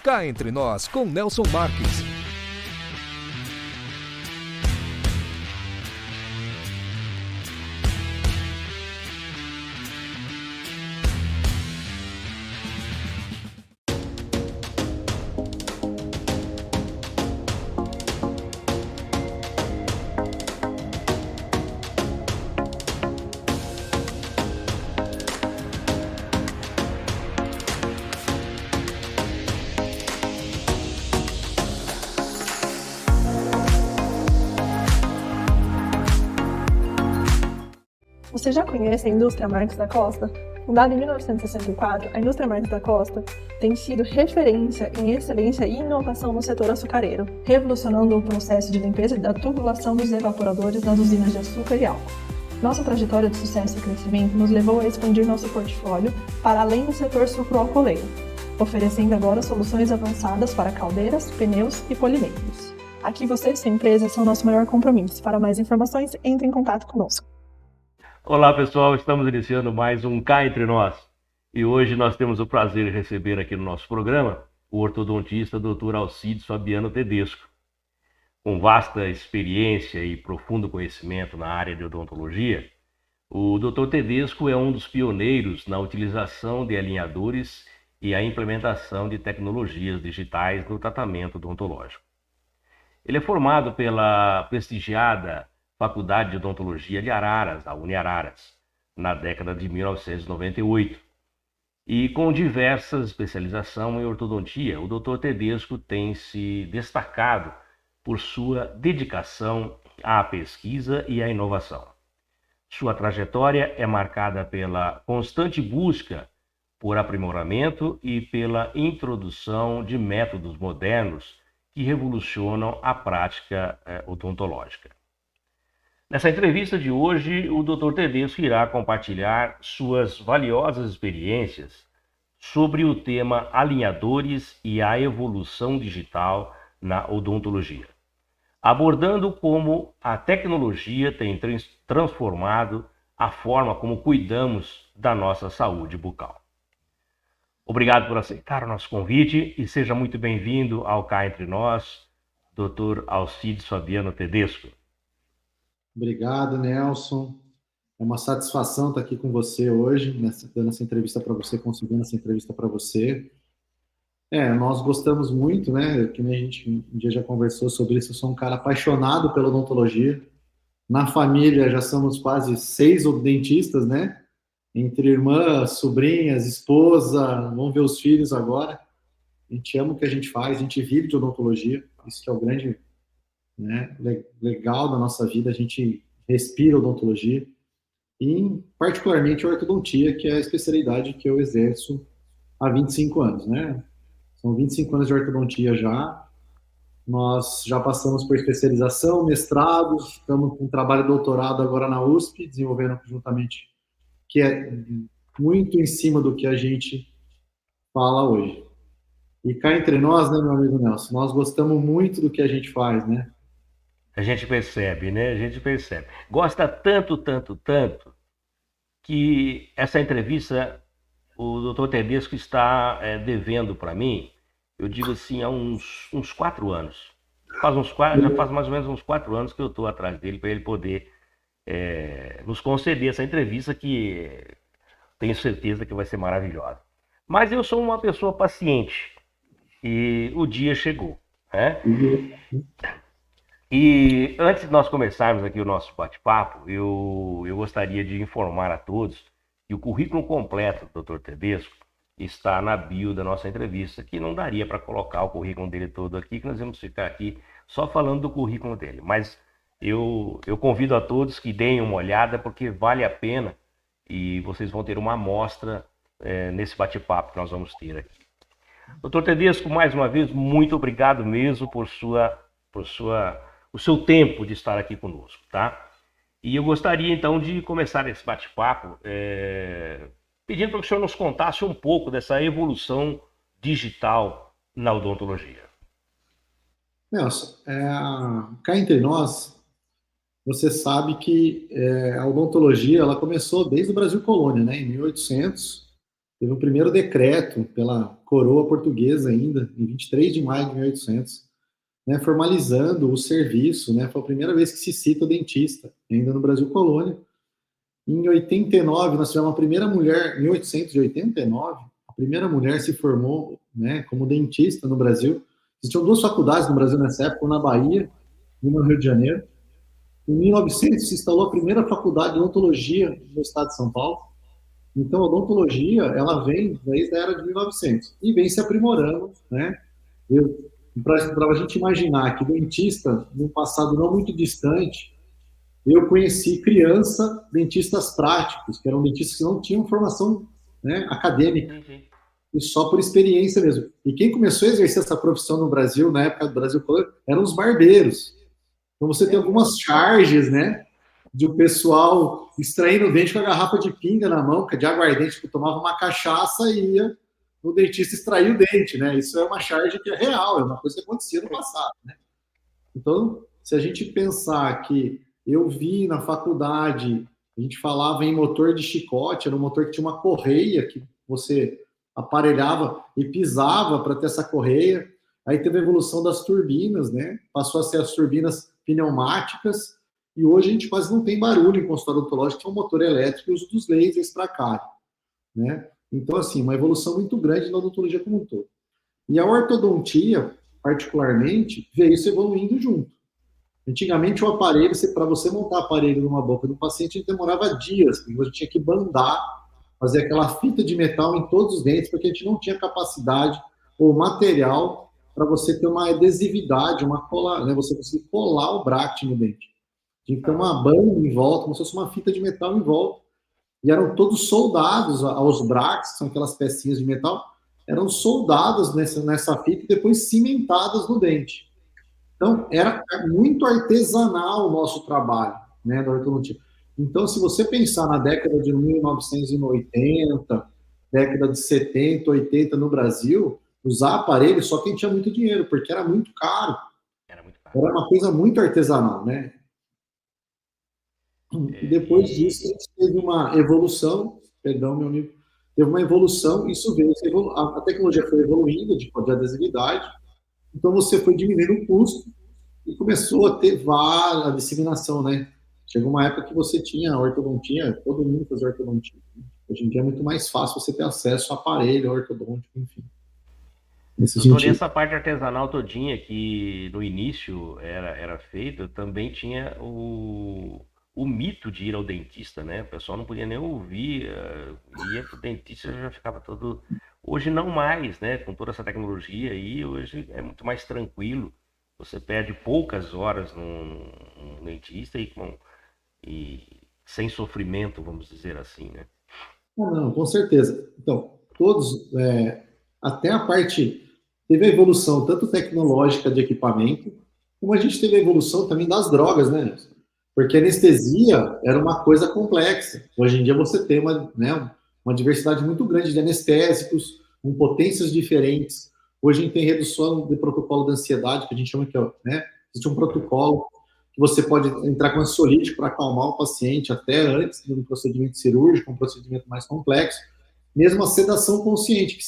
Cá Entre Nós, com Nelson Marques. Você já conhece a indústria Marques da Costa? Fundada em 1964, a indústria Marques da Costa tem sido referência em excelência e inovação no setor açucareiro, revolucionando o processo de limpeza da tubulação dos evaporadores das usinas de açúcar e álcool. Nossa trajetória de sucesso e crescimento nos levou a expandir nosso portfólio para além do setor sucroalcooleiro, oferecendo agora soluções avançadas para caldeiras, pneus e polimeiros. Aqui você e sua empresa são nosso maior compromisso. Para mais informações, entre em contato conosco. Olá pessoal, estamos iniciando mais um Cá Entre Nós e hoje nós temos o prazer de receber aqui no nosso programa o ortodontista Dr. Alcides Fabiano Tedesco. Com vasta experiência e profundo conhecimento na área de odontologia, o Dr. Tedesco é um dos pioneiros na utilização de alinhadores e a implementação de tecnologias digitais no tratamento odontológico. Ele é formado pela prestigiada Faculdade de Odontologia de Araras, a Uniararas, na década de 1998. E com diversas especializações em ortodontia, o Dr. Tedesco tem se destacado por sua dedicação à pesquisa e à inovação. Sua trajetória é marcada pela constante busca por aprimoramento e pela introdução de métodos modernos que revolucionam a prática odontológica. Nessa entrevista de hoje, o Dr. Tedesco irá compartilhar suas valiosas experiências sobre o tema alinhadores e a evolução digital na odontologia, abordando como a tecnologia tem transformado a forma como cuidamos da nossa saúde bucal. Obrigado por aceitar o nosso convite e seja muito bem-vindo ao Cá Entre Nós, Dr. Alcides Fabiano Tedesco. Obrigado, Nelson. É uma satisfação estar aqui com você hoje, dando essa entrevista para você, conseguindo essa entrevista para você. Nós gostamos muito, né? Que nem a gente um dia já conversou sobre isso. Eu sou um cara apaixonado pela odontologia. Na família já somos quase 6 dentistas, né? Entre irmãs, sobrinhas, esposa, vamos ver os filhos agora. A gente ama o que a gente faz, a gente vive de odontologia. Isso que é o grande, né, legal da nossa vida, a gente respira odontologia e particularmente a ortodontia, que é a especialidade que eu exerço há 25 anos, né? São 25 anos de ortodontia já, nós já passamos por especialização, mestrado, estamos com um trabalho de doutorado agora na USP, desenvolvendo juntamente, que é muito em cima do que a gente fala hoje. E cá entre nós, né, meu amigo Nelson, nós gostamos muito do que a gente faz, né? A gente percebe, né? A gente percebe. Gosta tanto, que essa entrevista o Dr. Tedesco está devendo para mim, eu digo assim, há uns 4 anos. Já faz mais ou menos uns 4 anos que eu estou atrás dele para ele poder nos conceder essa entrevista que tenho certeza que vai ser maravilhosa. Mas eu sou uma pessoa paciente e o dia chegou, né? E antes de nós começarmos aqui o nosso bate-papo, eu gostaria de informar a todos que o currículo completo do Dr. Tedesco está na bio da nossa entrevista, que não daria para colocar o currículo dele todo aqui, que nós vamos ficar aqui só falando do currículo dele. Mas eu convido a todos que deem uma olhada, porque vale a pena e vocês vão ter uma amostra nesse bate-papo que nós vamos ter aqui. Dr. Tedesco, mais uma vez, muito obrigado mesmo por o seu tempo de estar aqui conosco, tá? E eu gostaria, então, de começar esse bate-papo pedindo para que o senhor nos contasse um pouco dessa evolução digital na odontologia. Nelson, cá entre nós, você sabe que a odontologia ela começou desde o Brasil Colônia, né, em 1800, teve o primeiro decreto pela coroa portuguesa ainda, em 23 de maio de 1800, né, formalizando o serviço, né, foi a primeira vez que se cita o dentista, ainda no Brasil colônia. Em 89, nós tivemos a primeira mulher, em 1889, a primeira mulher se formou, né, como dentista no Brasil. Existiam duas faculdades no Brasil nessa época, uma na Bahia e uma no Rio de Janeiro. Em 1900 se instalou a primeira faculdade de odontologia no estado de São Paulo. Então, a odontologia, ela vem desde a era de 1900 e vem se aprimorando, né? Para a gente imaginar que dentista, num passado não muito distante, eu conheci criança dentistas práticos, que eram dentistas que não tinham formação, né, acadêmica, e só por experiência mesmo. E quem começou a exercer essa profissão no Brasil, na época do Brasil colônia, eram os barbeiros. Então você tem algumas charges, né, de o pessoal extraindo o dente com a garrafa de pinga na mão, que é de aguardente, que tomava uma cachaça e ia no dentista extrair o dente, né? Isso é uma charge que é real, é uma coisa que acontecia no passado, né? Então, se a gente pensar que eu vi na faculdade, a gente falava em motor de chicote, era um motor que tinha uma correia que você aparelhava e pisava para ter essa correia. Aí teve a evolução das turbinas, né? Passou a ser as turbinas pneumáticas, e hoje a gente quase não tem barulho em consultório odontológico, que é um motor elétrico e o uso dos lasers para cá, né? Então, assim, uma evolução muito grande na odontologia como um todo. E a ortodontia, particularmente, veio se evoluindo junto. Antigamente, o aparelho, para você montar aparelho numa boca do paciente, demorava dias, porque você tinha que bandar, fazer aquela fita de metal em todos os dentes, porque a gente não tinha capacidade ou material para você ter uma adesividade, uma cola, né? Você conseguir colar o bract no dente. Tinha que ter uma banda em volta, como se fosse uma fita de metal em volta. E eram todos soldados aos bracts, que são aquelas pecinhas de metal, eram soldadas nessa fita e depois cimentadas no dente. Então, era muito artesanal o nosso trabalho, né, da ortodontia. Então, se você pensar na década de 1980, década de 70, 80 no Brasil, usar aparelho só quem tinha muito dinheiro, porque era muito caro. Era uma coisa muito artesanal, né? E depois disso, a gente teve uma evolução, perdão, meu amigo, teve uma evolução, isso veio, a tecnologia foi evoluindo de adesividade, então você foi diminuindo o custo e começou a ter a disseminação, né? Chegou uma época que você tinha ortodontia, todo mundo fazia ortodontia. Hoje em dia é muito mais fácil você ter acesso a aparelho ortodôntico, enfim. Doutor, e essa parte artesanal todinha que no início era feita, também tinha o mito de ir ao dentista, né? O pessoal não podia nem ouvir, ia pro dentista já ficava todo... Hoje não mais, né? Com toda essa tecnologia aí, hoje é muito mais tranquilo. Você perde poucas horas no dentista e sem sofrimento, vamos dizer assim, né? Não, com certeza. Então, todos, até a parte... Teve a evolução tanto tecnológica de equipamento, como a gente teve a evolução também das drogas, né? Porque a anestesia era uma coisa complexa. Hoje em dia você tem uma diversidade muito grande de anestésicos, com potências diferentes. Hoje a gente tem redução de protocolo de ansiedade, que a gente chama que né? Existe um protocolo que você pode entrar com ansiolítico para acalmar o paciente até antes do procedimento cirúrgico, um procedimento mais complexo. Mesmo a sedação consciente, que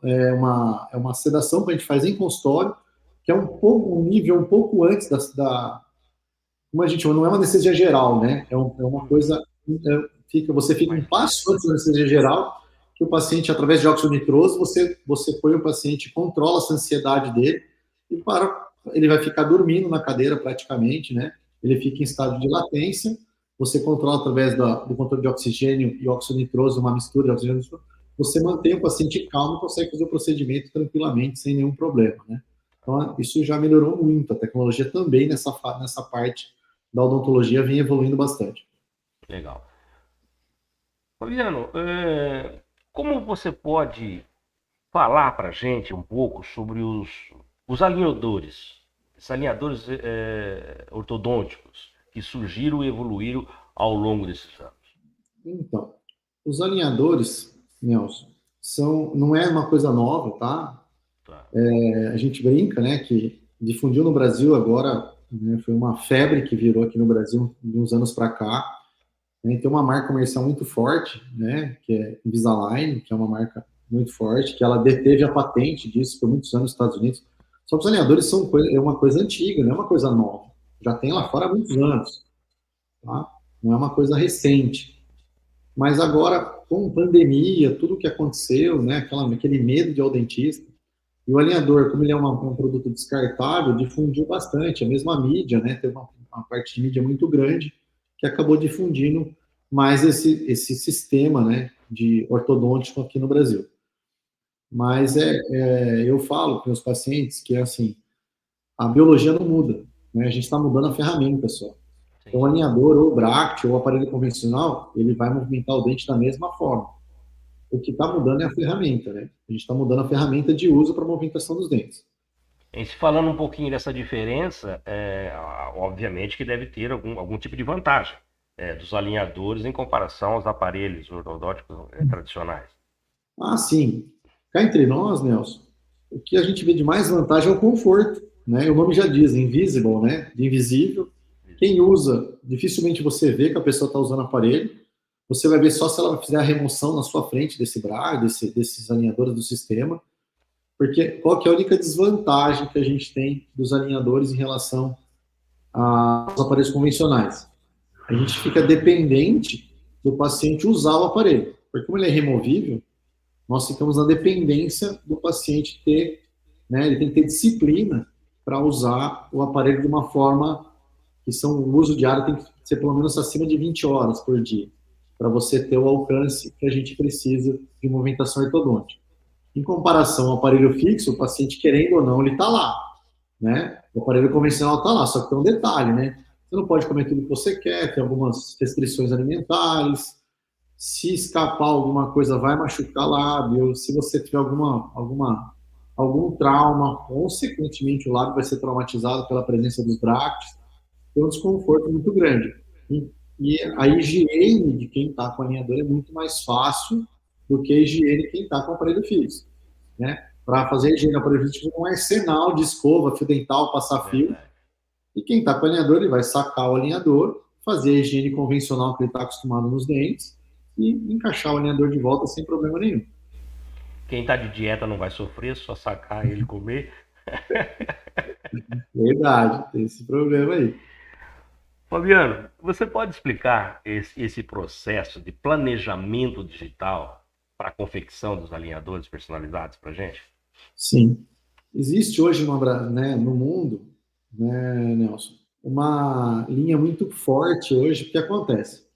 é uma sedação que a gente faz em consultório, que é um nível um pouco antes como a gente chama, não é uma anestesia geral, né? É uma coisa, você fica um passo antes da anestesia geral, que o paciente, através de óxido nitroso, você põe o paciente, controla essa ansiedade dele, e ele vai ficar dormindo na cadeira praticamente, né? Ele fica em estado de latência, você controla através do controle de oxigênio e óxido nitroso, uma mistura de oxigênio e nitroso, você mantém o paciente calmo e consegue fazer o procedimento tranquilamente, sem nenhum problema, né? Então, isso já melhorou muito. A tecnologia também, nessa parte da odontologia, vem evoluindo bastante. Legal. Fabiano, como você pode falar para a gente um pouco sobre os alinhadores, esses alinhadores ortodônticos que surgiram e evoluíram ao longo desses anos? Então, os alinhadores, Nelson, não é uma coisa nova, tá? A gente brinca, né, que difundiu no Brasil agora, né, foi uma febre que virou aqui no Brasil de uns anos para cá. né? Tem uma marca comercial muito forte, né, que é Invisalign, que é uma marca muito forte, que ela deteve a patente disso por muitos anos nos Estados Unidos. Só que os alinhadores é uma coisa antiga, não é uma coisa nova. Já tem lá fora há muitos anos, tá? Não é uma coisa recente. Mas agora, com pandemia, tudo o que aconteceu, né, aquele medo de ir ao dentista, e o alinhador, como ele é um produto descartável, difundiu bastante. A mesma mídia, né, teve uma parte de mídia muito grande que acabou difundindo mais esse sistema, né, de ortodôntico aqui no Brasil. Mas eu falo para meus pacientes que é assim, a biologia não muda, né? A gente está mudando a ferramenta só. Então, o alinhador, ou o bract, ou o aparelho convencional, ele vai movimentar o dente da mesma forma. O que está mudando é a ferramenta, né? A gente está mudando a ferramenta de uso para a movimentação dos dentes. E se falando um pouquinho dessa diferença, obviamente que deve ter algum tipo de vantagem dos alinhadores em comparação aos aparelhos ortodônticos tradicionais. Ah, sim. Cá entre nós, Nelson, o que a gente vê de mais vantagem é o conforto, né? O nome já diz, invisible, né? De invisível. Quem usa, dificilmente você vê que a pessoa está usando aparelho. Você vai ver só se ela fizer a remoção na sua frente desse braço, desses alinhadores do sistema. Porque qual que é a única desvantagem que a gente tem dos alinhadores em relação aos aparelhos convencionais? A gente fica dependente do paciente usar o aparelho. Porque como ele é removível, nós ficamos na dependência do paciente ter, né, ele tem que ter disciplina para usar o aparelho de uma forma que o uso diário tem que ser pelo menos acima de 20 horas por dia, para você ter o alcance que a gente precisa de movimentação ortodôntica. Em comparação ao aparelho fixo, o paciente, querendo ou não, ele está lá, né? O aparelho convencional está lá, só que tem um detalhe, né? Você não pode comer tudo que você quer, tem algumas restrições alimentares. Se escapar alguma coisa, vai machucar lábio. Se você tiver algum trauma, consequentemente o lábio vai ser traumatizado pela presença dos bractes. Tem um desconforto muito grande. E a higiene de quem está com alinhador é muito mais fácil do que a higiene de quem está com aparelho fixo, né? Para fazer a higiene do aparelho fixo, um arsenal de escova, fio dental, passar fio. E quem está com alinhador, ele vai sacar o alinhador, fazer a higiene convencional que ele está acostumado nos dentes e encaixar o alinhador de volta sem problema nenhum. Quem está de dieta não vai sofrer, só sacar ele comer. Verdade, tem esse problema aí. Fabiano, você pode explicar esse processo de planejamento digital para a confecção dos alinhadores personalizados para a gente? Sim. Existe hoje no mundo, né, Nelson, uma linha muito forte hoje. O que acontece?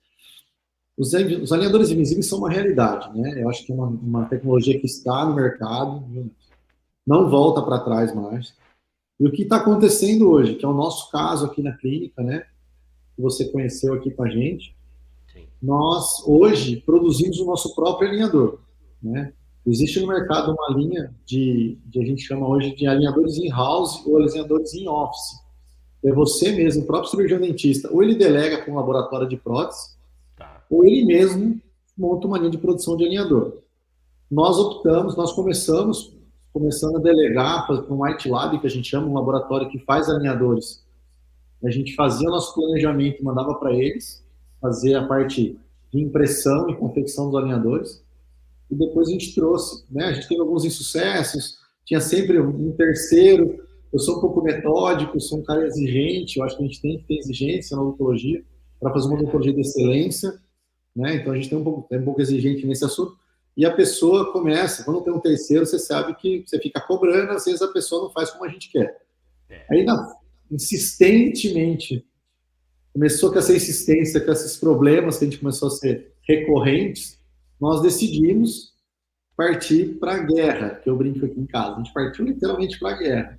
Os alinhadores invisíveis são uma realidade, né? Eu acho que é uma tecnologia que está no mercado, não volta para trás mais. E o que está acontecendo hoje, que é o nosso caso aqui na clínica, né? Que você conheceu aqui com a gente, Sim. Nós hoje produzimos o nosso próprio alinhador, né? Existe no mercado uma linha a gente chama hoje de alinhadores in-house ou alinhadores in-office. É você mesmo, o próprio cirurgião dentista, ou ele delega para um laboratório de prótese, ou ele mesmo monta uma linha de produção de alinhador. Nós começando a delegar para um white lab, que a gente chama, um laboratório que faz alinhadores. A gente fazia o nosso planejamento e mandava para eles, fazer a parte de impressão e confecção dos alinhadores, e depois a gente trouxe, né? A gente teve alguns insucessos, tinha sempre um terceiro. Eu sou um pouco metódico, sou um cara exigente, eu acho que a gente tem que ter exigência na odontologia para fazer uma odontologia de excelência, né? Então a gente tem um pouco exigente nesse assunto. E a pessoa começa, quando tem um terceiro, você sabe que você fica cobrando, às vezes a pessoa não faz como a gente quer. Aí, insistentemente, começou com essa insistência, com esses problemas que a gente começou a ser recorrentes, nós decidimos partir para a guerra, que eu brinco aqui em casa. A gente partiu literalmente para a guerra.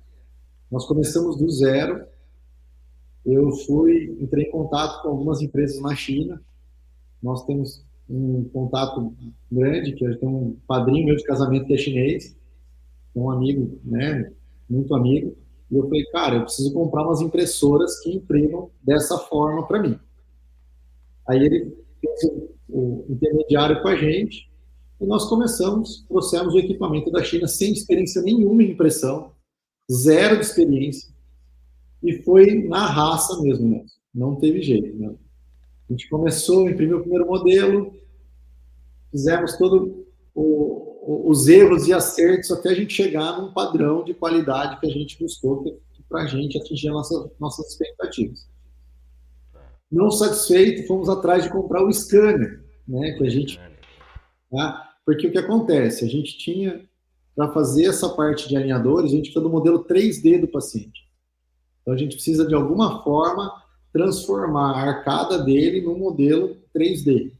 Nós começamos do zero. Eu entrei em contato com algumas empresas na China. Nós temos um contato grande, que eu tenho um padrinho meu de casamento que é chinês, um amigo, né, muito amigo. E eu falei, cara, eu preciso comprar umas impressoras que imprimam dessa forma para mim. Aí ele fez o intermediário com a gente e nós trouxemos o equipamento da China sem experiência nenhuma em impressão, zero de experiência, e foi na raça mesmo, né? Não teve jeito, né? A gente começou, imprimiu o primeiro modelo, fizemos todos os erros e acertos até a gente chegar num padrão de qualidade que a gente buscou para a gente atingir as nossas expectativas. Não satisfeito, fomos atrás de comprar o scanner, né? Que a gente, tá? Porque o que acontece? A gente tinha, para fazer essa parte de alinhadores, a gente precisa do modelo 3D do paciente. Então a gente precisa, de alguma forma, transformar a arcada dele num modelo 3D.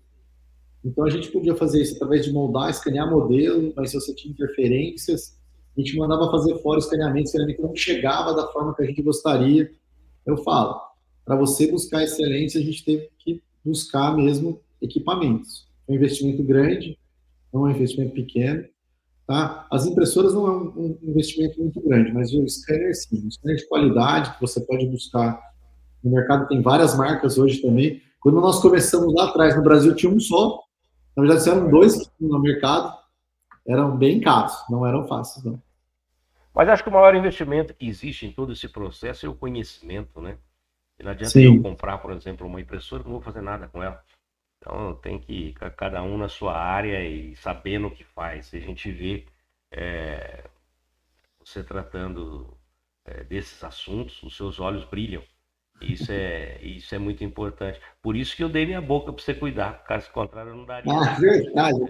Então a gente podia fazer isso através de moldar, escanear modelo, mas se você tinha interferências, a gente mandava fazer fora o escaneamento não chegava da forma que a gente gostaria. Eu falo, para você buscar excelência, a gente teve que buscar mesmo equipamentos. É um investimento grande, não é um investimento pequeno. Tá? As impressoras não é um investimento muito grande, mas o scanner sim. Um scanner de qualidade que você pode buscar. No mercado tem várias marcas hoje também. Quando nós começamos lá atrás, no Brasil tinha um só. Na verdade, eram dois que tinham no mercado. Eram bem caros, não eram fáceis, não. Mas acho que o maior investimento que existe em todo esse processo é o conhecimento, né? Não adianta eu comprar, por exemplo, uma impressora que não vou fazer nada com ela. Então tem que ir cada um na sua área e sabendo o que faz. Se a gente vê você tratando desses assuntos, os seus olhos brilham. Isso é muito importante. Por isso que eu dei minha boca para você cuidar. Caso contrário, eu não daria. Ah, verdade.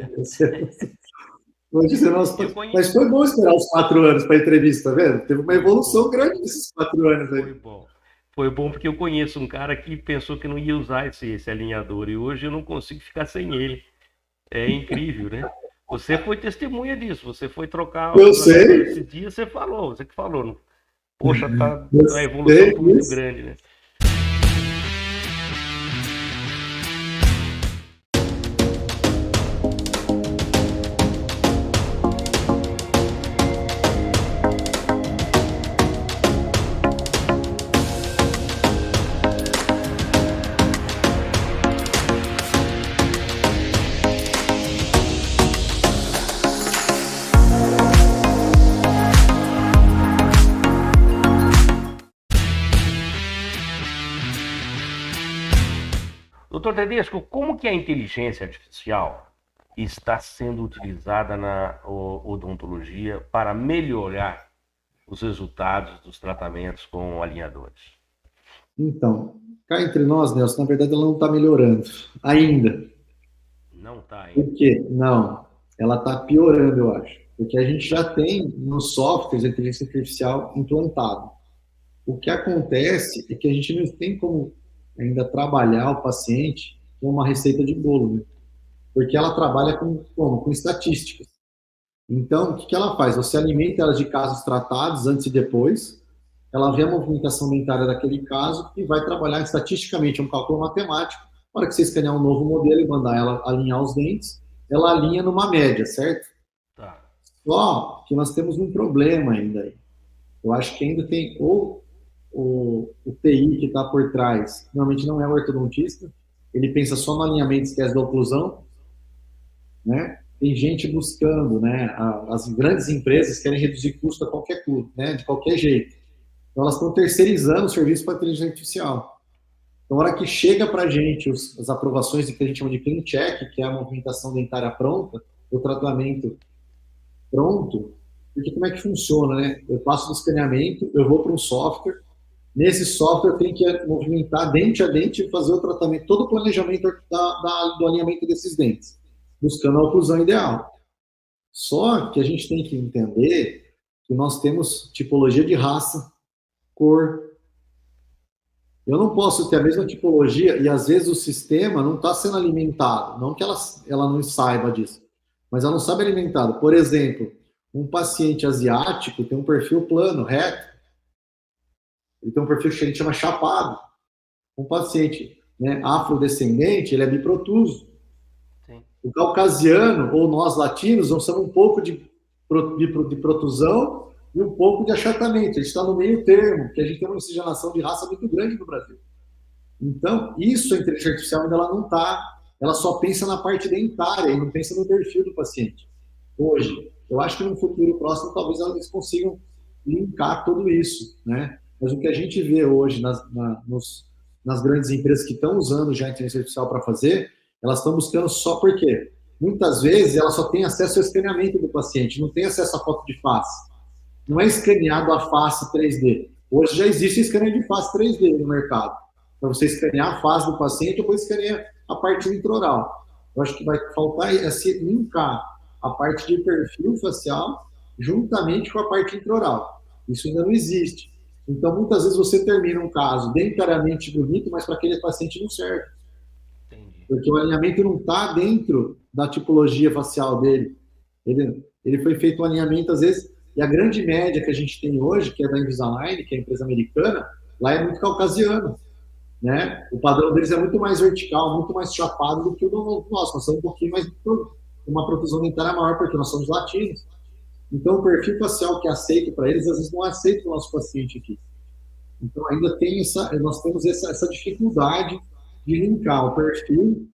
Mas foi bom esperar os 4 anos para a entrevista, tá vendo? Teve uma evolução grande nesses 4 anos aí. Foi bom. Foi bom porque eu conheço um cara que pensou que não ia usar esse alinhador e hoje eu não consigo ficar sem ele. É incrível, né? Você foi testemunha disso. Você foi trocar esse dia, você que falou. Poxa, a evolução foi muito grande, né? Doutor Tedesco, como que a inteligência artificial está sendo utilizada na odontologia para melhorar os resultados dos tratamentos com alinhadores? Então, cá entre nós, Nelson, na verdade ela não está melhorando ainda. Não está ainda? Por quê? Não, ela está piorando, eu acho. Porque a gente já tem nos softwares a inteligência artificial implantado. O que acontece é que a gente não tem como ainda trabalhar o paciente com uma receita de bolo, né? Porque ela trabalha com estatísticas. Então, o que ela faz? Você alimenta ela de casos tratados antes e depois, ela vê a movimentação dentária daquele caso e vai trabalhar estatisticamente um cálculo matemático. Na hora que você escanear um novo modelo e mandar ela alinhar os dentes, ela alinha numa média, certo? Tá. Só que nós temos um problema ainda aí. Eu acho que ainda tem o TI que está por trás, normalmente não é o ortodontista, ele pensa só no alinhamento, esquece da oclusão, né? Tem gente buscando, né? As grandes empresas querem reduzir custo a qualquer custo, né? De qualquer jeito. Então elas estão terceirizando o serviço para a inteligência artificial. Então, na hora que chega para a gente as aprovações que a gente chama de clean check, que é a movimentação dentária pronta, o tratamento pronto, porque como é que funciona, né? Eu passo do escaneamento, eu vou para um software, nesse software eu tenho que movimentar dente a dente e fazer o tratamento, todo o planejamento do alinhamento desses dentes, buscando a oclusão ideal. Só que a gente tem que entender que nós temos tipologia de raça, cor. Eu não posso ter a mesma tipologia e às vezes o sistema não está sendo alimentado, não que ela não saiba disso, mas ela não sabe alimentado. Por exemplo, um paciente asiático tem um perfil plano, reto. Ele tem um perfil que a gente chama chapado. Um paciente, né, afrodescendente, ele é biprotuso. Sim. O caucasiano, ou nós latinos, nós somos um pouco de protusão e um pouco de achatamento. A gente está no meio termo, porque a gente tem uma miscigenação de raça muito grande no Brasil. Então, isso a inteligência artificial ainda ela não está, ela só pensa na parte dentária e não pensa no perfil do paciente. Hoje, eu acho que no futuro próximo, talvez eles consigam linkar tudo isso, né? Mas o que a gente vê hoje nas grandes empresas que estão usando já a inteligência artificial para fazer, elas estão buscando só porque muitas vezes ela só tem acesso ao escaneamento do paciente, não tem acesso à foto de face. Não é escaneado a face 3D. Hoje já existe escaneio de face 3D no mercado. Para você escanear a face do paciente, depois escanear a parte intraoral. Eu acho que vai faltar é se linkar a parte de perfil facial juntamente com a parte intraoral. Isso ainda não existe. Então, muitas vezes você termina um caso dentariamente bonito, mas para aquele paciente não serve. Entendi. Porque o alinhamento não está dentro da tipologia facial dele. Ele foi feito um alinhamento, às vezes, e a grande média que a gente tem hoje, que é da Invisalign, que é a empresa americana, lá é muito caucasiano. Né? O padrão deles é muito mais vertical, muito mais chapado do que o do nosso. Nós somos um pouquinho mais, uma protusão dentária maior, porque nós somos latinos. Então, o perfil facial que é aceito para eles, às vezes não é aceito para o nosso paciente aqui. Então, ainda tem nós temos essa dificuldade de linkar o perfil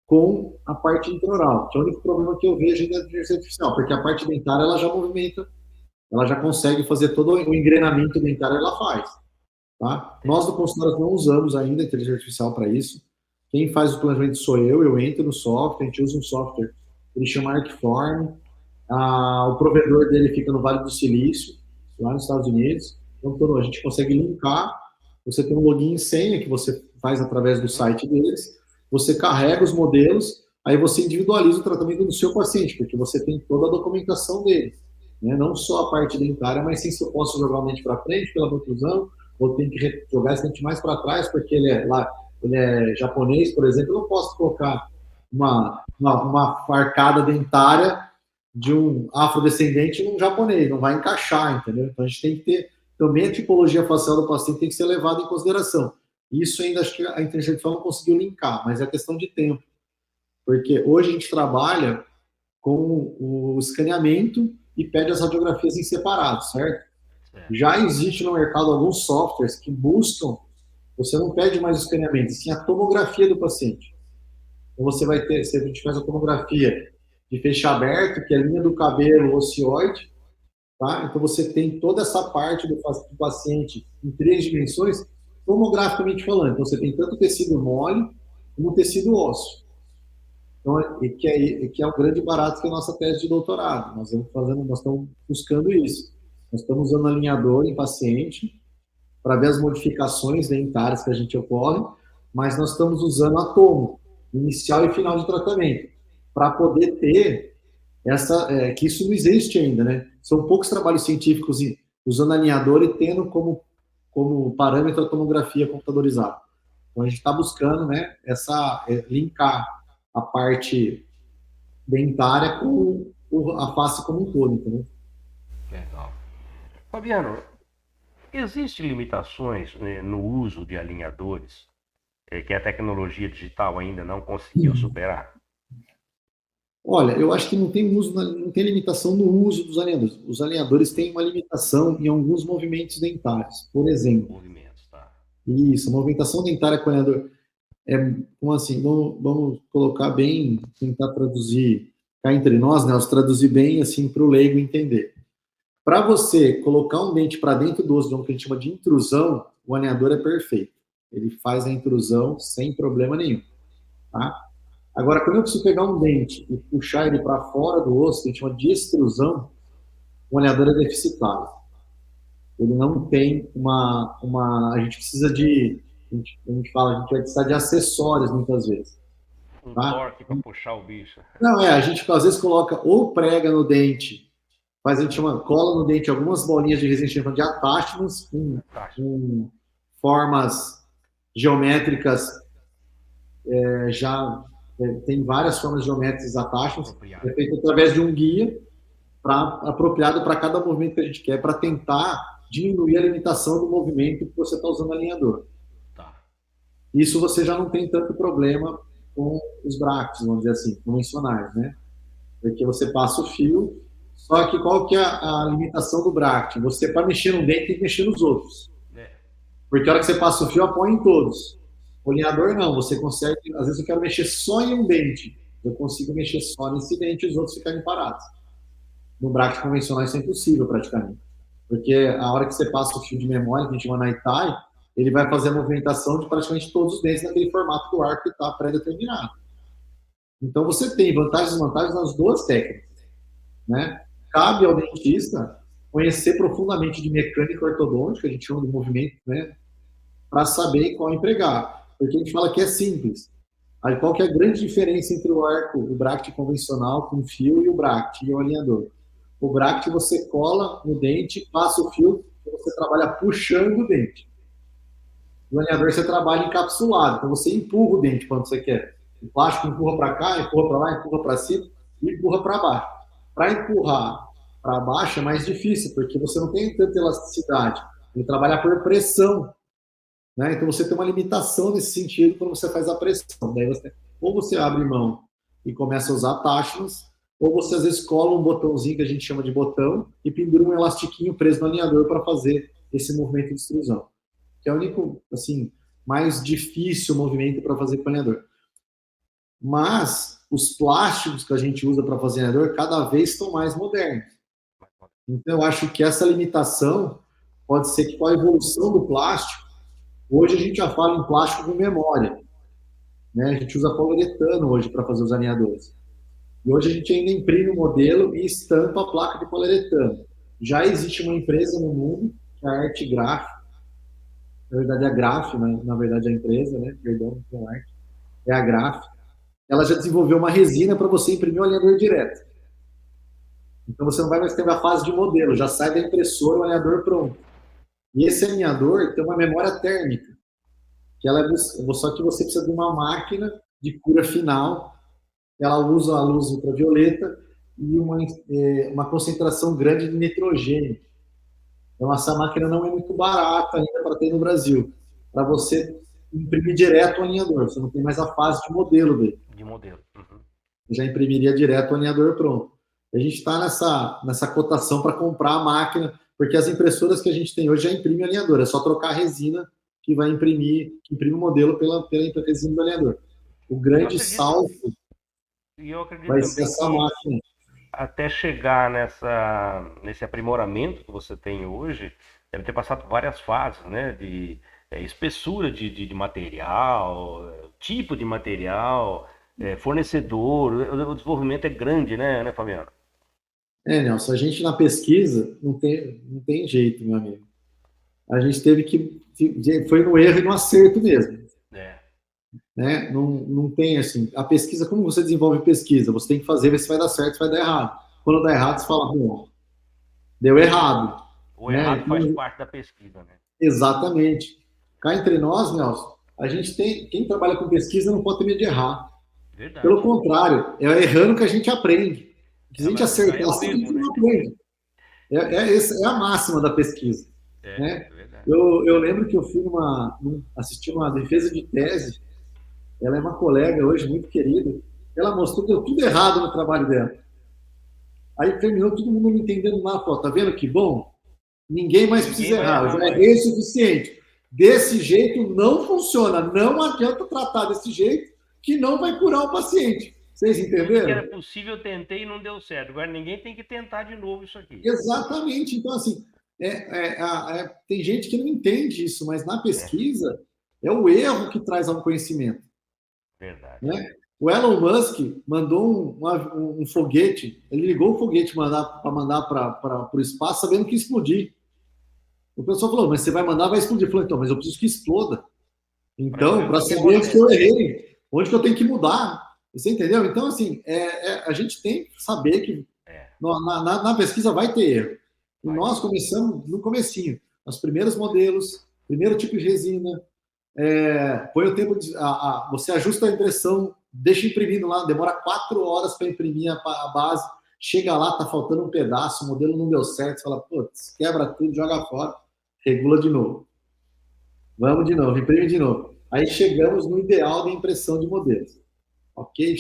com a parte intraoral, que é o único problema que eu vejo ainda da inteligência artificial, porque a parte dentária, ela já movimenta, ela já consegue fazer todo o engrenamento dentário, ela faz. Tá? Nós, do consultório, não usamos ainda a inteligência artificial para isso. Quem faz o planejamento sou eu entro no software, a gente usa um software, ele chama Arcform, o provedor dele fica no Vale do Silício, lá nos Estados Unidos. Então, a gente consegue linkar, você tem um login e senha que você faz através do site deles, você carrega os modelos, aí você individualiza o tratamento do seu paciente, porque você tem toda a documentação dele, né? Não só a parte dentária, mas sim se eu posso jogar o dente para frente pela protusão, ou tem que jogar esse dente mais para trás, porque ele é japonês, por exemplo, eu não posso colocar uma arcada dentária de um afrodescendente num japonês, não vai encaixar, entendeu? Então a gente tem que ter, também a tipologia facial do paciente tem que ser levada em consideração. Isso ainda acho que a inteligência artificial não conseguiu linkar, mas é questão de tempo. Porque hoje a gente trabalha com o escaneamento e pede as radiografias em separado, certo? Já existe no mercado alguns softwares que buscam, você não pede mais o escaneamento, sim a tomografia do paciente. Então você vai ter, se a gente faz a tomografia de feixe aberto, que é a linha do cabelo ocioide, tá? Então você tem toda essa parte do paciente em 3 dimensões, tomograficamente falando. Então você tem tanto tecido mole como tecido ósseo. Então, que é o grande barato que é a nossa tese de doutorado. Nós estamos buscando isso. Nós estamos usando alinhador em paciente para ver as modificações dentárias que a gente ocorre, mas nós estamos usando a tomo, inicial e final de tratamento, para poder ter que isso não existe ainda, né? São poucos trabalhos científicos usando alinhador e tendo como parâmetro a tomografia computadorizada. Então a gente está buscando, né, linkar a parte dentária com a face como um todo, entendeu? Legal. Fabiano, existem limitações, né, no uso de alinhadores que a tecnologia digital ainda não conseguiu superar? Olha, eu acho que não tem limitação no uso dos alinhadores. Os alinhadores têm uma limitação em alguns movimentos dentários. Por exemplo, Movimentos, tá? Isso, movimentação dentária com alinhador. Como assim? Vamos colocar bem, tentar traduzir cá entre nós, né? Traduzir bem assim para o leigo entender. Para você colocar um dente para dentro do osso, que a gente chama de intrusão, o alinhador é perfeito. Ele faz a intrusão sem problema nenhum, tá? Agora, quando eu preciso pegar um dente e puxar ele para fora do osso, que a gente chama de extrusão, o alinhador é deficitário. Ele não tem a gente precisa a gente vai precisar de acessórios muitas vezes. Tá? Torque para puxar o bicho. Não, a gente às vezes coloca ou prega no dente, a gente cola no dente algumas bolinhas de resina de attachments com formas geométricas, tem várias formas geométricas attachments, é feito através de um guia apropriado para cada movimento que a gente quer, para tentar diminuir a limitação do movimento que você está usando alinhador. Tá. Isso você já não tem tanto problema com os bractos, vamos dizer assim, convencionais, né? Porque você passa o fio, só que qual que é a limitação do bract? Você, para mexer no dente, tem que mexer nos outros. Porque a hora que você passa o fio, apoia em todos. O alinhador não, você consegue, às vezes eu quero mexer só em um dente, eu consigo mexer só nesse dente e os outros ficarem parados. No bracket convencional isso é impossível praticamente. Porque a hora que você passa o fio de memória, que a gente chama Naitai, ele vai fazer a movimentação de praticamente todos os dentes naquele formato do arco que está pré-determinado. Então, você tem vantagens e desvantagens nas duas técnicas, né? Cabe ao dentista conhecer profundamente de mecânica ortodôntica, a gente chama de movimento, né? Para saber qual empregar. Porque a gente fala que é simples. Aí, qual que é a grande diferença entre o arco, o bracket convencional com fio e o bracket e o alinhador? O bracket você cola no dente, passa o fio, você trabalha puxando o dente. O alinhador você trabalha encapsulado, então você empurra o dente quando você quer. O plástico empurra para cá, empurra para lá, empurra para cima e empurra para baixo. Para empurrar para baixo é mais difícil, porque você não tem tanta elasticidade. Ele trabalha por pressão, né? Então você tem uma limitação nesse sentido quando você faz a pressão. Daí ou você abre mão e começa a usar attachments, ou você às vezes cola um botãozinho que a gente chama de botão e pendura um elastiquinho preso no alinhador para fazer esse movimento de extrusão, que é o único, assim, mais difícil movimento para fazer com o alinhador. Mas os plásticos que a gente usa para fazer alinhador cada vez estão mais modernos. Então eu acho que essa limitação pode ser que com a evolução do plástico, hoje a gente já fala em plástico com memória, né? A gente usa poliuretano hoje para fazer os alinhadores. E hoje a gente ainda imprime o modelo e estampa a placa de poliuretano. Já existe uma empresa no mundo, que é a Arte Graph, na verdade é a Graph, né? Na verdade é a empresa, né? Perdão, não é Arte, é a Graph. Ela já desenvolveu uma resina para você imprimir o alinhador direto. Então você não vai mais ter a fase de modelo, já sai da impressora o alinhador pronto. E esse alinhador tem uma memória térmica, que ela só que você precisa de uma máquina de cura final, ela usa a luz ultravioleta e uma concentração grande de nitrogênio. Então essa máquina não é muito barata ainda para ter no Brasil, para você imprimir direto o alinhador, você não tem mais a fase de modelo dele. De modelo. Uhum. Já imprimiria direto o alinhador pronto. A gente está nessa cotação para comprar a máquina, porque as impressoras que a gente tem hoje já imprimem alinhador, é só trocar a resina que vai imprime o modelo pela resina do alinhador. O grande salto vai ser essa máquina. Até chegar nesse aprimoramento que você tem hoje, deve ter passado várias fases, né? De espessura de material, tipo de material, fornecedor. O desenvolvimento é grande, né, Fabiano? Nelson, a gente na pesquisa não tem jeito, meu amigo. A gente teve que... Foi no erro e no acerto mesmo. Né? Não tem assim... A pesquisa, como você desenvolve pesquisa? Você tem que fazer, ver se vai dar certo, se vai dar errado. Quando dá errado, você fala, bom, deu errado. O errado faz parte da pesquisa, né? Exatamente. Cá entre nós, Nelson, a gente tem... Quem trabalha com pesquisa não pode ter medo de errar. Verdade. Pelo contrário, é errando que a gente aprende. Se a gente acertar assim, a gente não aprende. Essa é a máxima da pesquisa. Né? Eu lembro que eu assisti uma defesa de tese. Ela é uma colega hoje muito querida. Ela mostrou que deu tudo errado no trabalho dela. Aí terminou todo mundo não entendendo nada. Falou, tá vendo que bom? Ninguém mais precisa errar. Eu já errei o suficiente. Desse jeito não funciona. Não adianta tratar desse jeito que não vai curar o paciente. Vocês entenderam? Era possível, eu tentei e não deu certo. Agora ninguém tem que tentar de novo isso aqui. Exatamente. Então, assim, tem gente que não entende isso, mas na pesquisa é o erro que traz ao conhecimento. Verdade. Né? O Elon Musk mandou um foguete, ele ligou o foguete para mandar para o espaço sabendo que ia explodir. O pessoal falou, mas você vai mandar, vai explodir. Eu falei, então, mas eu preciso que exploda. Então, para saber onde que eu errei, onde que eu tenho que mudar. Você entendeu? Então, assim, a gente tem que saber que na pesquisa vai ter erro. E nós começamos no comecinho. Os primeiros modelos, primeiro tipo de resina, põe o tempo você ajusta a impressão, deixa imprimindo lá, demora 4 horas para imprimir a base, chega lá, tá faltando um pedaço, o modelo não deu certo, você fala, putz, quebra tudo, joga fora, regula de novo. Vamos de novo, imprime de novo. Aí chegamos no ideal da impressão de modelos. Ok?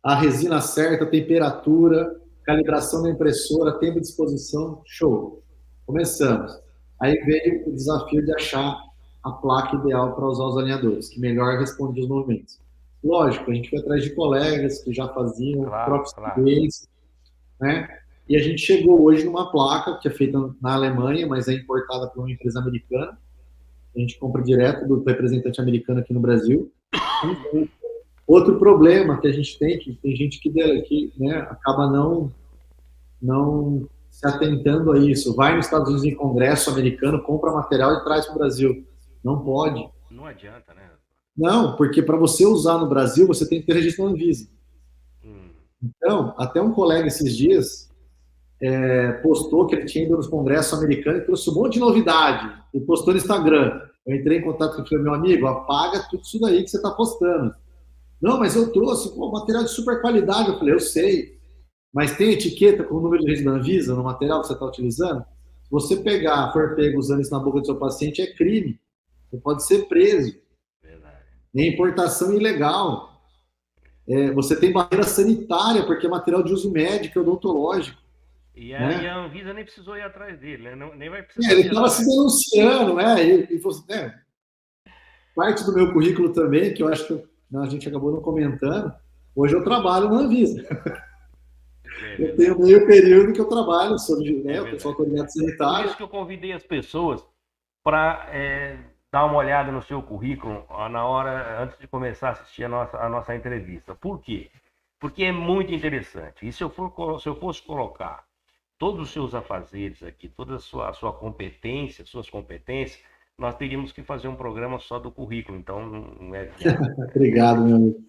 A resina certa, a temperatura, calibração da impressora, tempo de exposição, show. Começamos. Aí veio o desafio de achar a placa ideal para usar os alinhadores, que melhor responde os movimentos. Lógico, a gente foi atrás de colegas que já faziam, próprios clientes, né? E a gente chegou hoje numa placa que é feita na Alemanha, mas é importada por uma empresa americana, A gente compra direto do representante americano aqui no Brasil. Outro problema que a gente tem, que tem gente que né, acaba não se atentando a isso. Vai nos Estados Unidos em congresso americano, compra material e traz para o Brasil. Não pode. Não adianta, né? Não, porque para você usar no Brasil, você tem que ter registro na Anvisa. Então, até um colega esses dias postou que ele tinha ido nos congressos americanos e trouxe um monte de novidade. E postou no Instagram. Eu entrei em contato com ele, meu amigo, apaga tudo isso daí que você está postando. Não, mas eu trouxe material de super qualidade. Eu falei, eu sei. Mas tem etiqueta com o número de registro da Anvisa no material que você está utilizando? Se você for pego usando isso na boca do seu paciente, é crime. Você pode ser preso. É importação ilegal. Você tem barreira sanitária, porque é material de uso médico e odontológico. E né? a Anvisa nem precisou ir atrás dele, né? Nem vai precisar. Ele estava se denunciando, parte do meu currículo também, que eu acho que a gente acabou não comentando, hoje eu trabalho na Anvisa. Eu tenho meio período que eu trabalho sobre, eu sou autoridade sanitária. Por isso que eu convidei as pessoas para dar uma olhada no seu currículo na hora, antes de começar a assistir a nossa entrevista. Por quê? Porque é muito interessante. E se eu fosse colocar todos os seus afazeres aqui, toda a sua competência, suas competências, nós teríamos que fazer um programa só do currículo. Então, não é... Obrigado, meu amigo.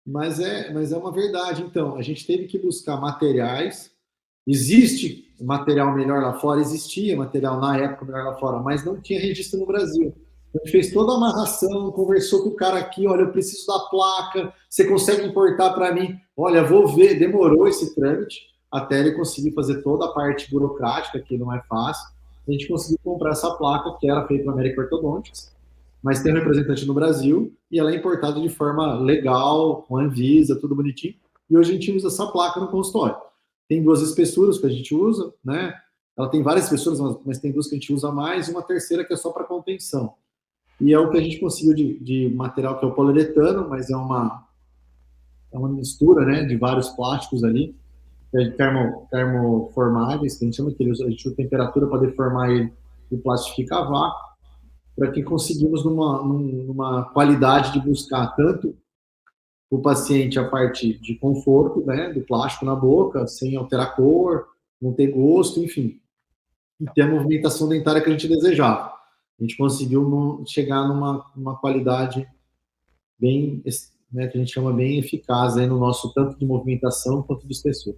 Mas é uma verdade. Então, a gente teve que buscar materiais. Existe material melhor lá fora? Existia material na época melhor lá fora, mas não tinha registro no Brasil. A gente fez toda a amarração, conversou com o cara aqui, olha, eu preciso da placa, você consegue importar para mim? Olha, vou ver, demorou esse trâmite, até ele conseguir fazer toda a parte burocrática, que não é fácil. A gente conseguiu comprar essa placa, que era feita na American Orthodontics, mas tem um representante no Brasil, e ela é importada de forma legal, com Anvisa, tudo bonitinho, e hoje a gente usa essa placa no consultório. Tem 2 espessuras que a gente usa, né? Ela tem várias espessuras, mas tem 2 que a gente usa mais, e uma terceira que é só para contenção. E é o que a gente conseguiu de material, que é o poliuretano, mas é uma mistura, né, de vários plásticos ali, termoformáveis, que a gente chama, que a gente usa temperatura para deformar ele e plastificar a vácuo, para que conseguimos numa qualidade de buscar tanto o paciente a parte de conforto, né, do plástico na boca, sem alterar cor, não ter gosto, enfim, e ter a movimentação dentária que a gente desejava. A gente conseguiu chegar numa qualidade bem, né, que a gente chama bem eficaz aí no nosso tanto de movimentação quanto de espessura.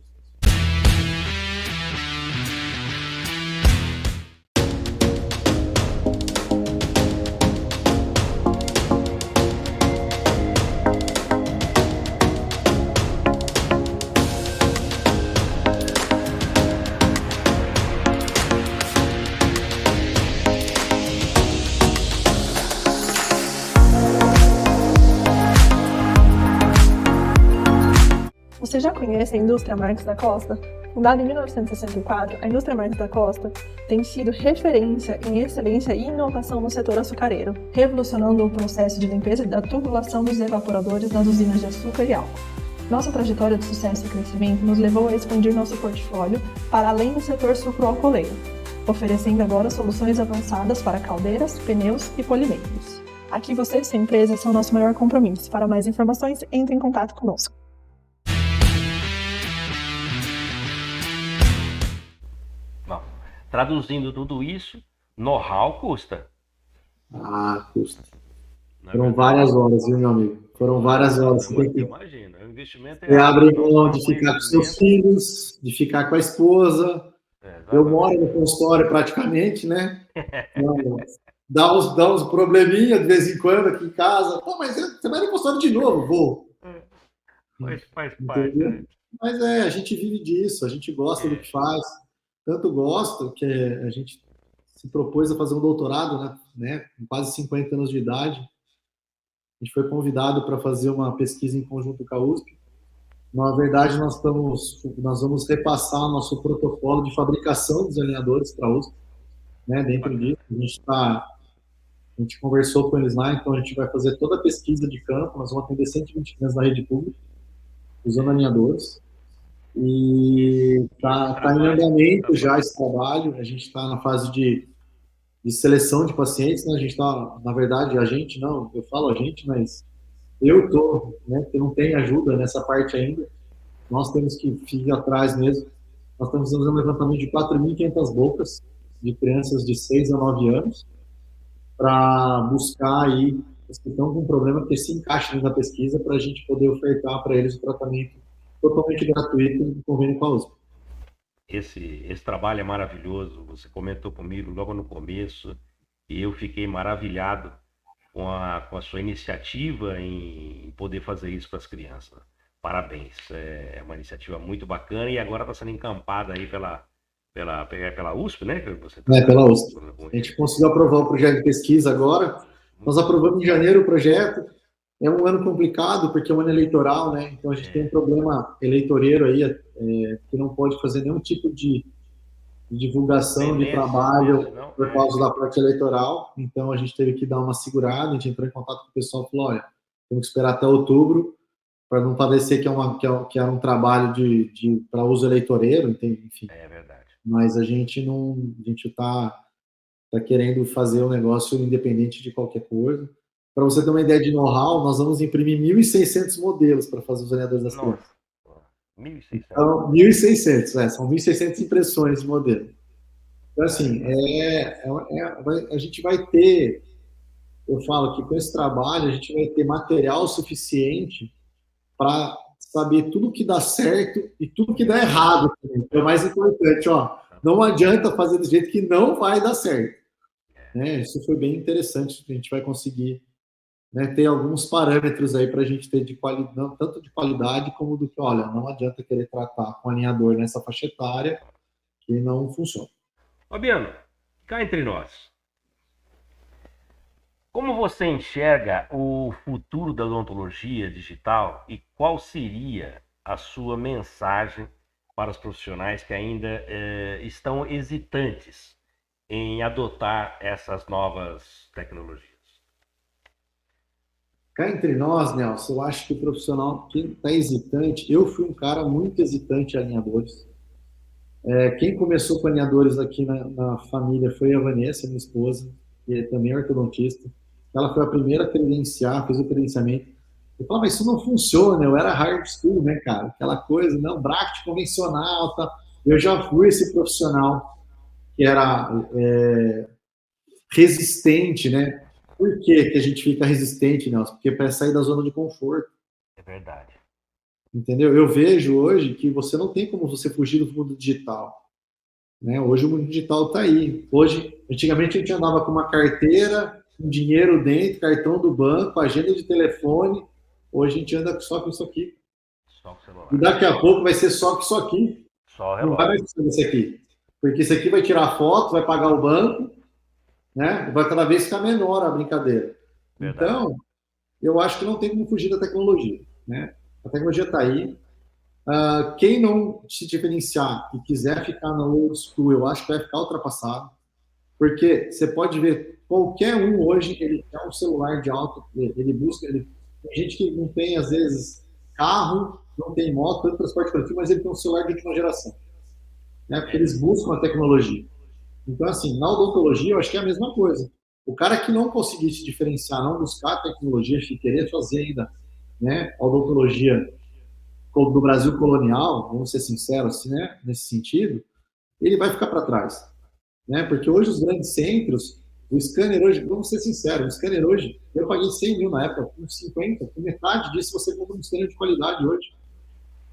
Você já conhece a indústria Marques da Costa? Fundada em 1964, a indústria Marques da Costa tem sido referência em excelência e inovação no setor açucareiro, revolucionando o processo de limpeza da tubulação dos evaporadores das usinas de açúcar e álcool. Nossa trajetória de sucesso e crescimento nos levou a expandir nosso portfólio para além do setor sucroalcooleiro, oferecendo agora soluções avançadas para caldeiras, pneus e polimeiros. Aqui você e sua empresa são nosso maior compromisso. Para mais informações, entre em contato conosco. Traduzindo tudo isso, know-how custa. Custa. Foram várias horas, viu, meu amigo? Foram várias horas. Imagina, o investimento Você abre mão de ficar com seus filhos, de ficar com a esposa. Eu moro no consultório praticamente, né? Dá uns probleminha de vez em quando aqui em casa. Pô, mas você vai no consultório de novo? Vou. Faz parte, né? Mas a gente vive disso, a gente gosta do que faz. Tanto gosta que a gente se propôs a fazer um doutorado, né, com quase 50 anos de idade. A gente foi convidado para fazer uma pesquisa em conjunto com a USP. Na verdade, nós vamos repassar nosso protocolo de fabricação dos alinhadores para a USP, né, dentro disso. A gente conversou com eles lá, então a gente vai fazer toda a pesquisa de campo, nós vamos atender 120 crianças na rede pública, usando alinhadores. E está em andamento já esse trabalho, a gente está na fase de de seleção de pacientes, né? A gente está, na verdade, a gente não, eu falo a gente, mas eu tô, né? Que não tem ajuda nessa parte ainda. Nós temos que ir atrás mesmo. Nós estamos fazendo um levantamento de 4.500 bocas de crianças de 6 a 9 anos para buscar aí as que estão com um problema que se encaixe dentro da pesquisa para a gente poder ofertar para eles o tratamento totalmente gratuito em convênio com a USP. Esse trabalho é maravilhoso. Você comentou comigo logo no começo e eu fiquei maravilhado com a sua iniciativa em poder fazer isso para as crianças. Parabéns, é uma iniciativa muito bacana e agora está sendo encampada aí pela USP, né? Que você pela USP. A gente conseguiu aprovar o projeto de pesquisa agora. Nós aprovamos em janeiro o projeto. É um ano complicado, porque é um ano eleitoral, né? Então a gente tem um problema eleitoreiro aí, que não pode fazer nenhum tipo de divulgação de trabalho por causa da parte eleitoral. Então a gente teve que dar uma segurada, a gente entrou em contato com o pessoal e falou, olha, temos que esperar até outubro, para não parecer que era um trabalho para uso eleitoreiro, enfim. É verdade. Mas a gente está querendo fazer um negócio independente de qualquer coisa. Para você ter uma ideia de know-how, nós vamos imprimir 1.600 modelos para fazer os alinhadores das crianças. 1.600. Então, 1.600, são 1.600 impressões de modelo. Então, assim, a gente vai ter, eu falo que com esse trabalho, a gente vai ter material suficiente para saber tudo que dá certo e tudo que dá errado. É o mais importante, não adianta fazer do jeito que não vai dar certo. Isso foi bem interessante, a gente vai conseguir, né, ter alguns parâmetros aí para a gente ter tanto de qualidade como do que, olha, não adianta querer tratar com alinhador nessa faixa etária que não funciona. Fabiano, cá entre nós, como você enxerga o futuro da odontologia digital e qual seria a sua mensagem para os profissionais que ainda estão hesitantes em adotar essas novas tecnologias? Cá entre nós, Nelson, eu acho que o profissional que está hesitante, eu fui um cara muito hesitante em alinhadores. Quem começou com alinhadores aqui na família foi a Vanessa, minha esposa, que também é ortodontista. Ela foi a primeira a credenciar, fez o credenciamento. Eu falava, mas isso não funciona, eu era hard school, né, cara? Aquela coisa, não, bracket convencional, tá? Eu já fui esse profissional que era resistente, né? Por que a gente fica resistente, Nelson? Porque para sair da zona de conforto. É verdade. Entendeu? Eu vejo hoje que você não tem como você fugir do mundo digital. Né? Hoje o mundo digital está aí. Hoje, antigamente a gente andava com uma carteira, com dinheiro dentro, cartão do banco, agenda de telefone. Hoje a gente anda só com isso aqui. Só com o celular. E daqui a pouco vai ser só com isso aqui. Só não vai mais ser isso aqui. Porque isso aqui vai tirar foto, vai pagar o banco, né? Vai cada vez ficar menor a brincadeira. Verdade. Então, eu acho que não tem como fugir da tecnologia. Né? A tecnologia está aí. Quem não se diferenciar e quiser ficar na old school, eu acho que vai ficar ultrapassado. Porque você pode ver, qualquer um hoje, ele quer um celular de alto, ele busca, tem gente que não tem, às vezes, carro, não tem moto, tanto transporte coletivo, mas ele tem um celular de última geração. Né? Porque eles buscam a tecnologia. Então, assim, na odontologia, eu acho que é a mesma coisa. O cara que não conseguir se diferenciar, não buscar a tecnologia, que querer fazer ainda, né, a odontologia do Brasil colonial, vamos ser sinceros, assim, né, nesse sentido, ele vai ficar para trás. Né? Porque hoje os grandes centros, o scanner hoje, vamos ser sinceros, o scanner hoje, eu paguei 100 mil na época, com 50, com metade disso você compra um scanner de qualidade hoje.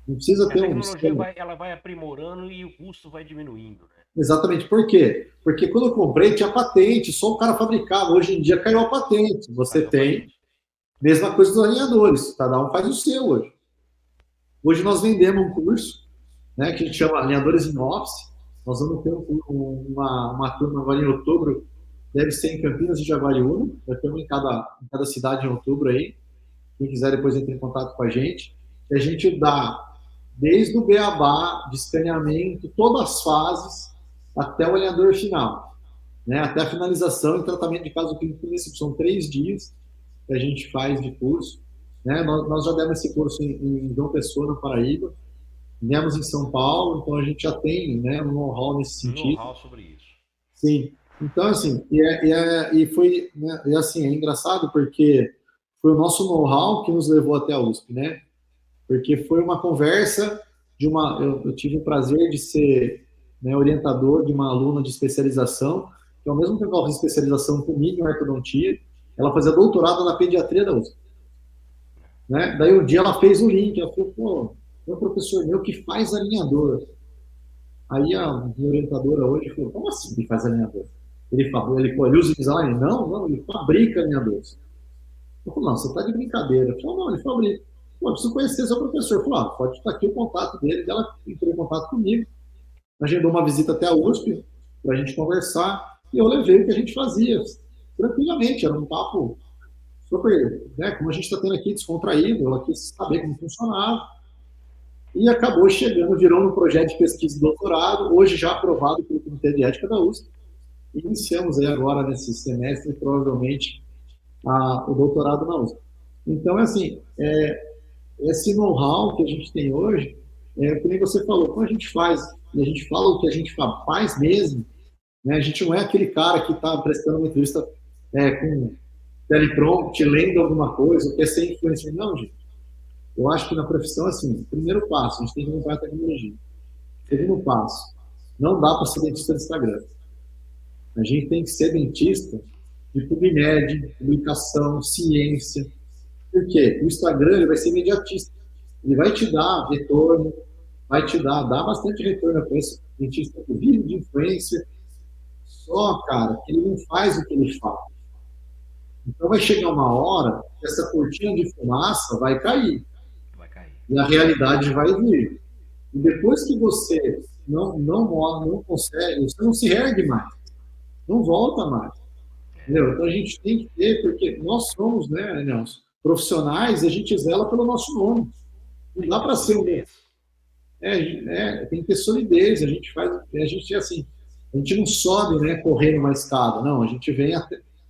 Não precisa ter um scanner. A tecnologia ela vai aprimorando e o custo vai diminuindo. Né? Exatamente. Por quê? Porque quando eu comprei tinha patente, só o cara fabricava. Hoje em dia caiu a patente. Você tem. Mesma coisa dos alinhadores. Cada um faz o seu hoje. Hoje nós vendemos um curso, né, que a gente chama Alinhadores in Office. Nós vamos ter uma turma agora em outubro, deve ser em Campinas e Jaguariúna. Vai ter uma em cada cidade em outubro aí. Quem quiser depois entre em contato com a gente. E a gente dá desde o beabá, de escaneamento, todas as fases, até o alinhador final. Né? Até a finalização e tratamento de caso clínico. São 3 dias que a gente faz de curso. Né? Nós já demos esse curso em João Pessoa, na Paraíba. Demos em São Paulo, então a gente já tem, né, um know-how nesse sentido. Know-how sobre isso. Sim. Então, assim, e foi, né, e assim, é engraçado porque foi o nosso know-how que nos levou até a USP, né? Porque foi uma conversa eu tive o prazer de ser, né, orientador de uma aluna de especialização, que ao mesmo tempo que ela fez especialização comigo em ortodontia, ela fazia doutorado na pediatria da USP, né? Daí um dia ela fez o link, ela falou, pô, tem um professor meu que faz alinhador. Aí a minha orientadora hoje falou, como assim ele faz alinhador? Ele usa design? Não, ele fabrica alinhadores. Eu falei, não, você está de brincadeira. Eu falei, não, ele fabrica. Pô, eu preciso conhecer seu professor. Eu falei, pode estar aqui o contato dele. Ela entrou em contato comigo, agendou uma visita até a USP para a gente conversar e eu levei o que a gente fazia tranquilamente. Era um papo super, né, como a gente está tendo aqui, descontraído. Ela quis saber como funcionava e acabou chegando, virou um projeto de pesquisa e doutorado, hoje já aprovado pelo Comitê de Ética da USP. Iniciamos aí agora nesse semestre, provavelmente, o doutorado na USP. Então, assim, esse know-how que a gente tem hoje, como você falou, quando a gente faz, e a gente fala o que a gente faz mesmo, né, a gente não é aquele cara que está prestando uma entrevista com teleprompter, lendo alguma coisa, ou quer ser influencer. Não, gente. Eu acho que na profissão, assim, primeiro passo, a gente tem que montar a tecnologia. Segundo passo, não dá para ser dentista do Instagram. A gente tem que ser dentista de PubMed, publicação, ciência. Por quê? O Instagram ele vai ser imediatista. Ele vai te dar retorno, vai te dar bastante retorno. Eu conheço dentista que vive de influência, só, cara, que ele não faz o que ele fala. Então vai chegar uma hora que essa cortina de fumaça vai cair. E a realidade vai vir. E depois que você não consegue, você não se ergue mais, não volta mais. Entendeu? Então a gente tem que ter, porque nós somos, né, Nelson, profissionais, e a gente zela pelo nosso nome. Não dá para ser um. Tem que ter solidez. A gente assim, a gente não sobe, né, correndo uma escada, não. A gente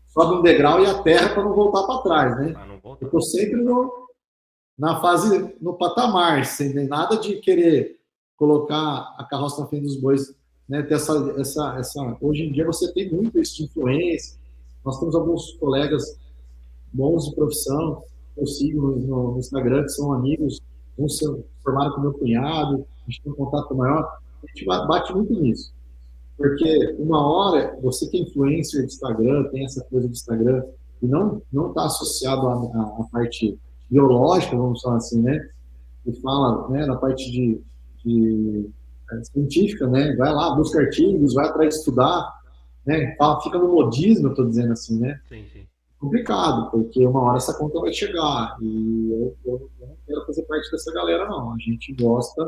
sobe um degrau e aterra para não voltar para trás, né? Eu estou sempre na fase, no patamar, sem nada de querer colocar a carroça na frente dos bois, né? Ter hoje em dia você tem muito isso de influência. Nós temos alguns colegas bons de profissão, eu sigo no Instagram, que são amigos, uns se formaram com meu cunhado, a gente tem um contato maior, a gente bate muito nisso. Porque uma hora, você que é influencer de Instagram, tem essa coisa de Instagram, e não está associado à parte biológica, vamos falar assim, né? Que fala, né, na parte científica, né? Vai lá, busca artigos, vai atrás de estudar, né? Fica no modismo, eu estou dizendo assim, né? Sim, sim. Complicado, porque uma hora essa conta vai chegar, e eu não quero fazer parte dessa galera, não. A gente gosta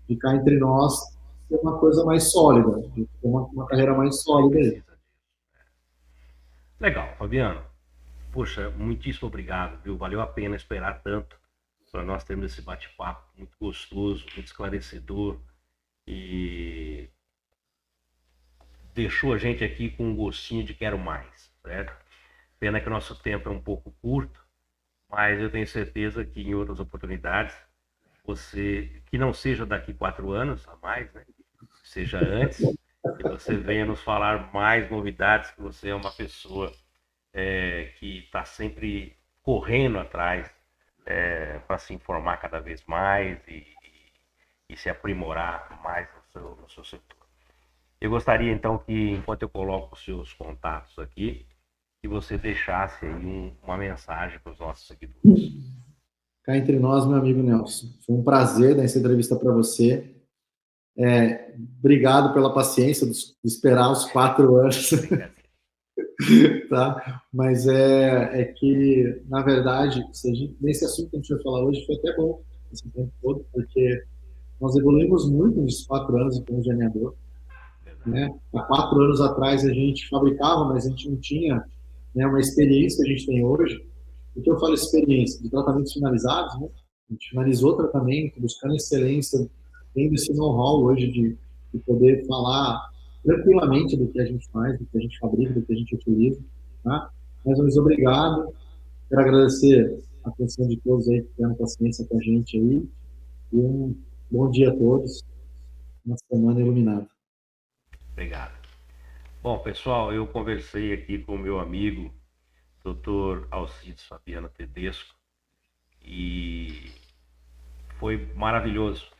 de ficar entre nós, ter uma coisa mais sólida, ter uma carreira mais sólida aí. Legal, Fabiano. Poxa, muitíssimo obrigado, viu? Valeu a pena esperar tanto para nós termos esse bate-papo muito gostoso, muito esclarecedor e deixou a gente aqui com um gostinho de quero mais, certo? Pena que o nosso tempo é um pouco curto, mas eu tenho certeza que em outras oportunidades, você, que não seja daqui 4 anos a mais, né? Seja antes, que você venha nos falar mais novidades, que você é uma pessoa que está sempre correndo atrás para se informar cada vez mais e se aprimorar mais no seu setor. Eu gostaria então que, enquanto eu coloco os seus contatos aqui, que você deixasse aí uma mensagem para os nossos seguidores. Cá entre nós, meu amigo Nelson, foi um prazer dar essa entrevista para você. Obrigado pela paciência de esperar os 4 anos. Tá? Mas que, na verdade, nesse assunto que a gente vai falar hoje, foi até bom esse tempo todo, porque nós evoluímos muito nesses 4 anos em termos de alinhador. Né? Há 4 anos atrás a gente fabricava, mas a gente não tinha, né, uma experiência que a gente tem hoje. O que eu falo experiência? De tratamentos finalizados, né? A gente finalizou o tratamento, buscando excelência, tendo esse know-how hoje de poder falar tranquilamente do que a gente faz, do que a gente fabrica, do que a gente utiliza. Tá? Mais uma vez, obrigado. Quero agradecer a atenção de todos aí que tiveram paciência com a gente aí. E um bom dia a todos. Uma semana iluminada. Obrigado. Bom, Bom, pessoal, eu conversei aqui com o meu amigo, Dr. Alcides Fabiano Tedesco, e foi maravilhoso.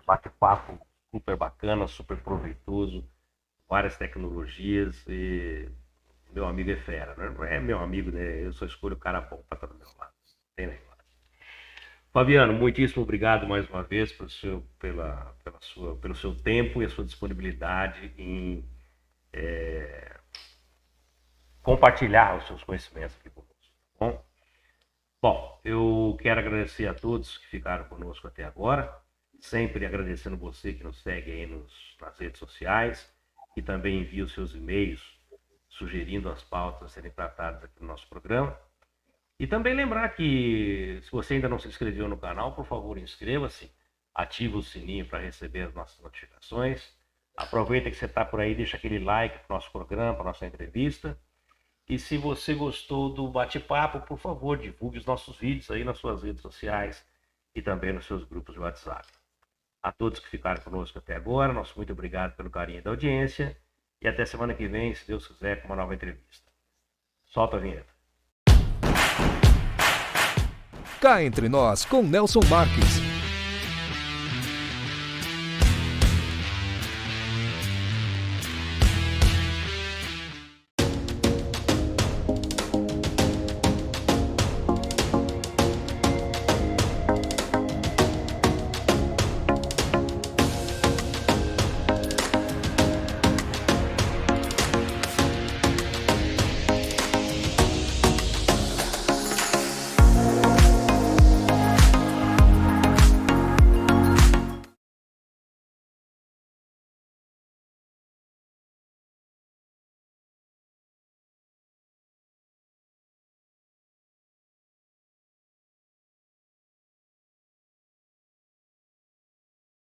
Bate-papo super bacana, super proveitoso, várias tecnologias e meu amigo é fera, né? Não é meu amigo, né? Eu só escolho o cara bom para estar do meu lado. Tem negócio. Fabiano, muitíssimo obrigado mais uma vez pelo seu tempo e a sua disponibilidade em compartilhar os seus conhecimentos aqui conosco. Tá bom? Bom, eu quero agradecer a todos que ficaram conosco até agora, sempre agradecendo você que nos segue aí nas redes sociais e também envia os seus e-mails sugerindo as pautas a serem tratadas aqui no nosso programa. E também lembrar que, se você ainda não se inscreveu no canal, por favor, inscreva-se, ative o sininho para receber as nossas notificações. Aproveita que você está por aí, deixa aquele like para o nosso programa, para a nossa entrevista. E se você gostou do bate-papo, por favor, divulgue os nossos vídeos aí nas suas redes sociais e também nos seus grupos de WhatsApp. A todos que ficaram conosco até agora, nosso muito obrigado pelo carinho da audiência e até semana que vem, se Deus quiser, com uma nova entrevista. Solta a vinheta. Cá entre nós com Nelson Marques.